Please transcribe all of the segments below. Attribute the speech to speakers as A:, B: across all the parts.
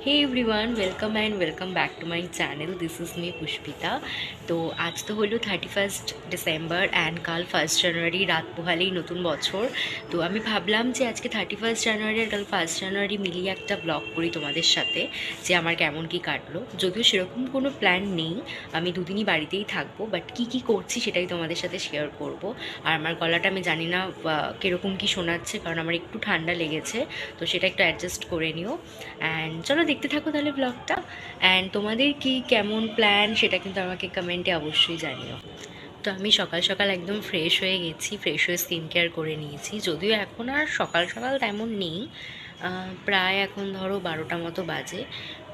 A: Hey everyone welcome and welcome back to my channel this is me Pushpita. तो आज तो hello 31 December and कल 1 জানুয়ারি रात पोहालेই नतून बछर। तो आमी भाबलाम जे आज के 31 জানুয়ারি और कल 1 জানুয়ারি मिलिए एक ब्लग करी तोमादेर साथे जे आमार केमन कि काटलो। यदिओ सेरकम कोनो प्लान नेই, आमी दुदिनই बाड़ीतेই थाकबो, बाट कि करछि सेटाই तोमादेर साथे शेयर करब। और आमार गलाटा आमी जानि ना किरकम कि शोनाচ্ছে, कारण आमार एकटु ठांडा लेगेছে, तो सेटा एकटु অ্যাডজাস্ট করে নিও। অ্যান্ড চলো দেখতে থাকো তাহলে ব্লগটা। অ্যান্ড তোমাদের কি কেমন প্ল্যান সেটা কিন্তু আমাকে কমেন্টে অবশ্যই জানিও। তো আমি সকাল সকাল একদম ফ্রেশ হয়ে গেছি, ফ্রেশ হয়ে স্কিন কেয়ার করে নিয়েছি। যদিও এখন আর সকাল সকাল তেমন নেই, প্রায় এখন ধরো 12টা মতো বাজে।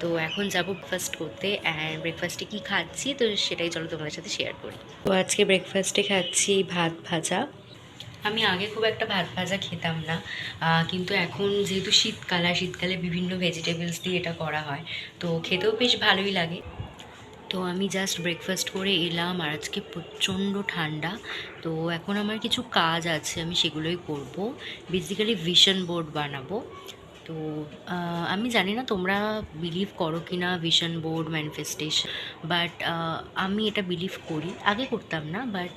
A: তো এখন যাবো ব্রেকফাস্ট করতে। অ্যান্ড ব্রেকফাস্টে কী খাচ্ছি তো সেটাই চলো তোমাদের সাথে শেয়ার করি। তো আজকে ব্রেকফাস্টে খাচ্ছি ভাত ভাজা। আমি আগে খুব একটা ভাত ভাজা খেতাম না, কিন্তু এখন যেহেতু শীতকাল, আর শীতকালে বিভিন্ন ভেজিটেবলস দিয়ে এটা করা হয়, তো খেতেও বেশ ভালোই লাগে। তো আমি জাস্ট ব্রেকফাস্ট করে এলাম, আর আজকে প্রচণ্ড ঠান্ডা। তো এখন আমার কিছু কাজ আছে, আমি সেগুলোই করব। বেসিক্যালি ভিশন বোর্ড বানাবো। তো আমি জানি না তোমরা বিলিভ করো কি না ভিশন বোর্ড ম্যানিফেস্টেশন, বাট আমি এটা বিলিভ করি। আগে করতাম না, বাট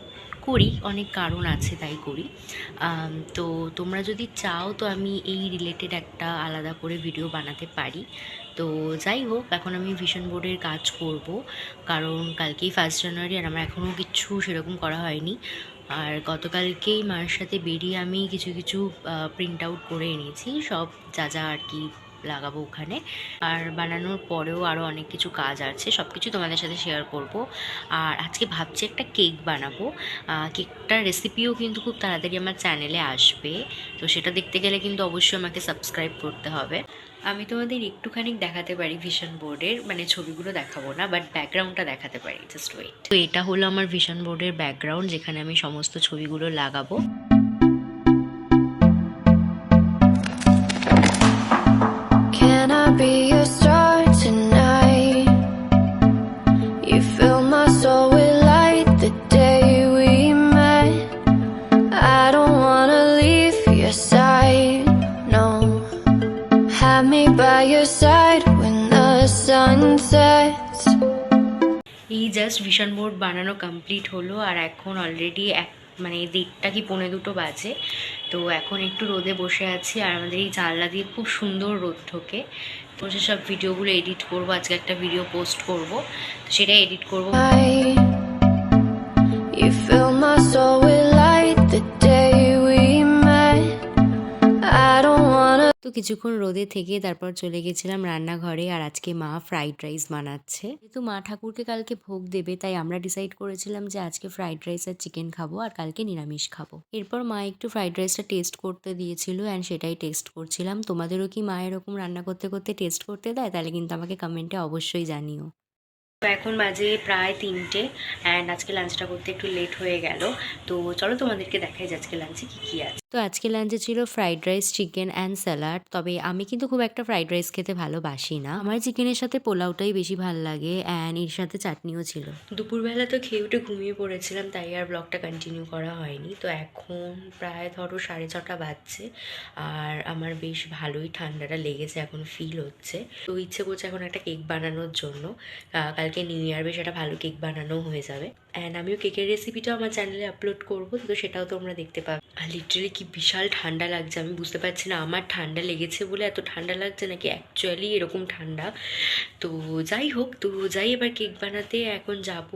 A: করি, অনেক কারণ আছে তাই করি। তো তোমরা যদি চাও তো আমি এই রিলেটেড একটা আলাদা করে ভিডিও বানাতে পারি। তো যাই হোক, এখন আমি ভিশন বোর্ডের কাজ করব, কারণ কালকেই 1 জানুয়ারি আর আমার এখনও কিচ্ছু সেরকম করা হয়নি। আর গতকালকেই মায়ের সাথে বেরিয়ে আমি কিছু কিছু প্রিন্ট আউট করে এনেছি, সব যা যা আর কি লাগাবো ওখানে। আর বানানোর পরেও আরও অনেক কিছু কাজ আছে, সব কিছু তোমাদের সাথে শেয়ার করব। আর আজকে ভাবছি একটা কেক বানাবো। কেকটার রেসিপিও কিন্তু খুব তাড়াতাড়ি আমার চ্যানেলে আসবে, তো সেটা দেখতে গেলে কিন্তু অবশ্যই আমাকে সাবস্ক্রাইব করতে হবে। আমি তোমাদের একটুখানি দেখাতে পারি ভিশন বোর্ডের, মানে ছবিগুলো দেখাবো না, বাট ব্যাকগ্রাউন্ডটা দেখাতে পারি, জাস্ট ওয়েট। তো এটা হলো আমার ভিশন বোর্ডের ব্যাকগ্রাউন্ড, যেখানে আমি সমস্ত ছবিগুলো লাগাবো।
B: Can I be your star tonight? You fill my soul with light the day we met. I don't wanna leave your side, no. Have me by your side when the sun sets.
A: এই just vision board বানানো complete হলো, আর এখন already মানে 1:30 কি 1:45 বাজে। তো এখন একটু রোদে বসে আছি, আর আমাদের এই জানলা দিয়ে খুব সুন্দর রোদ ঢোকে। তো সেসব ভিডিওগুলো এডিট করব, আজকে একটা ভিডিও পোস্ট করব, তো সেটাই এডিট করব।
B: You fill my soul with light the day we met. I don't wanna.
A: তো কিছুক্ষণ রোদে থেকে তারপর চলে গেছিলাম রান্নাঘরে, আর আজকে মা ফ্রাইড রাইস বানাচ্ছে। যেহেতু মা ঠাকুরকে কালকে ভোগ দেবে, তাই আমরা ডিসাইড করেছিলাম যে আজকে ফ্রাইড রাইস আর চিকেন খাবো, আর কালকে নিরামিষ খাবো। এরপর মা একটু ফ্রাইড রাইসটা টেস্ট করতে দিয়েছিল, অ্যান্ড সেটাই টেস্ট করছিলাম। তোমাদেরও কি মা এরকম রান্না করতে করতে টেস্ট করতে দেয়? তাহলে কিন্তু আমাকে কমেন্টে অবশ্যই জানিও। তো এখন বাজে প্রায় 3টে, অ্যান্ড আজকে লাঞ্চটা করতে একটু লেট হয়ে গেল। তো চলো তোমাদেরকে দেখাই যে আজকে লাঞ্চে কী কী আছে। তো আজকে লাঞ্চে ছিল fried rice, chicken and salad. তবে আমি কিন্তু খুব একটা ফ্রাইড রাইস খেতে ভালোবাসি না, আমার চিকেনের সাথে পোলাওটাই বেশি ভালো লাগে, অ্যান্ড এর সাথে চাটনিও ছিল। দুপুরবেলা তো খেয়ে উঠে ঘুমিয়ে পড়েছিলাম, তাই আর ব্লগটা কন্টিনিউ করা হয়নি। তো এখন প্রায় ধরো 6:30 বাজছে, আর আমার বেশ ভালোই ঠান্ডাটা লেগেছে, এখন ফিল হচ্ছে। তো ইচ্ছে করছে এখন একটা কেক বানানোর জন্য। কালকে নিউ ইয়ার, বেশ একটা ভালো কেক বানানো হয়ে যাবে। অ্যান্ড আমিও কেকের রেসিপিটাও আমার চ্যানেলে আপলোড করবো, তো সেটাও তোমরা দেখতে পাবে। আর লিটারালি কি বিশাল ঠান্ডা লাগছে, আমি বুঝতে পারছি না আমার ঠান্ডা লেগেছে বলে এত ঠান্ডা লাগছে, নাকি অ্যাকচুয়ালি এরকম ঠান্ডা। তো যাই হোক, তো যাই এবার কেক বানাতে। এখন যাব,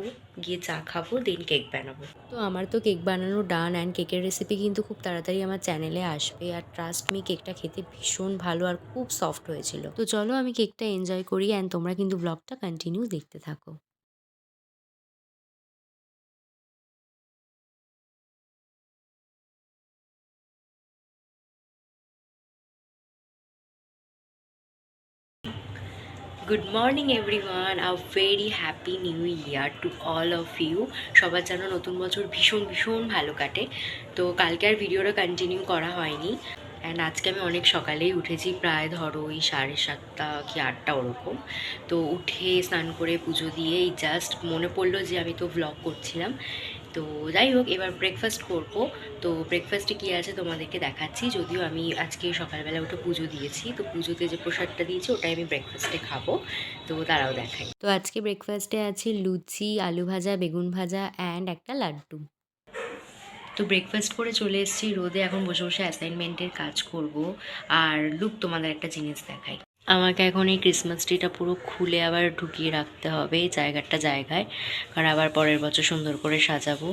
A: গিয়ে চা খাবো, দেন কেক বানাবো। তো আমার তো কেক বানানো ডান, অ্যান্ড কেকের রেসিপি কিন্তু খুব তাড়াতাড়ি আমার চ্যানেলে আসবে। আর ট্রাস্ট মি, কেকটা খেতে ভীষণ ভালো আর খুব সফট হয়েছিল। তো চলো আমি কেকটা এনজয় করি, অ্যান্ড তোমরা কিন্তু ব্লগটা কন্টিনিউ দেখতে থাকো। Good morning everyone, a very happy new year to all of you. সবার যেন নতুন বছর ভীষণ ভীষণ ভালো কাটে। তো কালকে আর ভিডিওটা কন্টিনিউ করা হয়নি, অ্যান্ড আজকে আমি অনেক সকালেই উঠেছি, প্রায় ধরো ওই 7:30 কি 8টা ওরকম। তো উঠে স্নান করে পুজো দিয়ে এই জাস্ট মনে পড়লো যে আমি তো ভ্লগ করছিলাম, তো যাই হোক, এবার ব্রেকফাস্ট করব। তো ব্রেকফাস্টে কী আছে তোমাদেরকে দেখাচ্ছি, যদিও আমি আজকে সকালবেলা ওটা পুজো দিয়েছি, তো পুজোতে যে প্রসাদটা দিয়েছি ওটাই আমি ব্রেকফাস্টে খাবো। তো তারাও দেখাই। তো আজকে ব্রেকফাস্টে আছে লুচি, আলু ভাজা, বেগুন ভাজা অ্যান্ড একটা লাড্ডু। তো ব্রেকফাস্ট করে চলে এসেছি রোদে, এখন বসে বসে অ্যাসাইনমেন্টের কাজ করব। আর লুক, তোমাদের একটা জিনিস দেখাই। আমাকে এখন এই ক্রিসমাস ট্রিটা পুরো খুলে আবার ঢুকিয়ে রাখতে হবে এই জায়গাটা জায়গায়, কারণ আবার পরের বছর সুন্দর করে সাজাবো।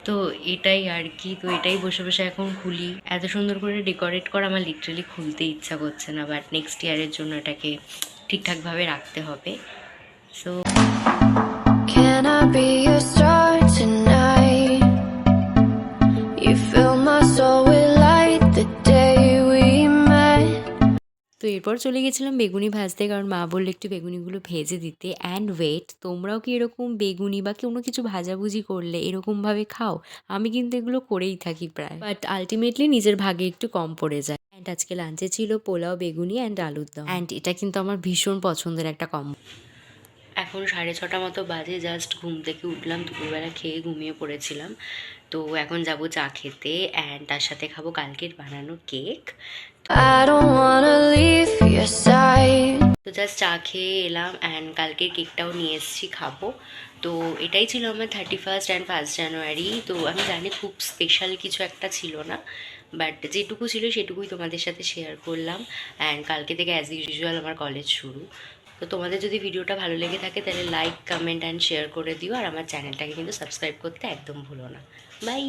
A: তো এটাই আর কি, তো এটাই বসে বসে এখন খুলি। এত সুন্দর করে ডেকোরেট করা আমার লিটারালি খুলতে ইচ্ছা করছে না, বাট নেক্সট ইয়ারের জন্য এটাকে ঠিকঠাকভাবে রাখতে হবে। So
B: Can I be your star tonight? You fill my soul with light the day we met.
A: তো এরপর চলে গেছিলাম বেগুনি ভাজতে, কারণ মা বললো একটু বেগুনিগুলো ভেজে দিতে। অ্যান্ড ওয়েট, তোমরাও কি এরকম বেগুনি বা কোনো কিছু ভাজাভুজি করলে এরকমভাবে খাও? আমি কিন্তু এগুলো করেই থাকি প্রায়, বাট আলটিমেটলি নিজের ভাগে একটু কম পড়ে যায়। অ্যান্ড আজকে লাঞ্চে ছিল পোলাও, বেগুনি অ্যান্ড আলুর দম। অ্যান্ড এটা কিন্তু আমার ভীষণ পছন্দের একটা কম্বো। এখন 6:30 মতো বাজে, জাস্ট ঘুম থেকে উঠলাম, দুপুরবেলা খেয়ে ঘুমিয়ে পড়েছিলাম। তো এখন যাব চা খেতে, অ্যান্ড তার সাথে খাবো কালকের বানানো cake.
B: I don't wanna leave your side.
A: তো জাস্ট চা খেয়ে এলাম, অ্যান্ড কালকের কেকটাও নিয়ে এসেছি, খাবো। তো এটাই ছিল আমার 31st অ্যান্ড 1st জানুয়ারি। তো আমি জানি খুব স্পেশাল কিছু একটা ছিল না, বাট যেটুকু ছিল সেটুকুই তোমাদের সাথে শেয়ার করলাম। অ্যান্ড কালকে থেকে অ্যাজ ইউজুয়াল আমার কলেজ শুরু। তো তোমাদের যদি ভিডিওটা ভালো লেগে থাকে তাহলে লাইক, কমেন্ট অ্যান্ড শেয়ার করে দিও, আর আমার চ্যানেলটাকে কিন্তু সাবস্ক্রাইব করতে একদম ভুলো না। বাই।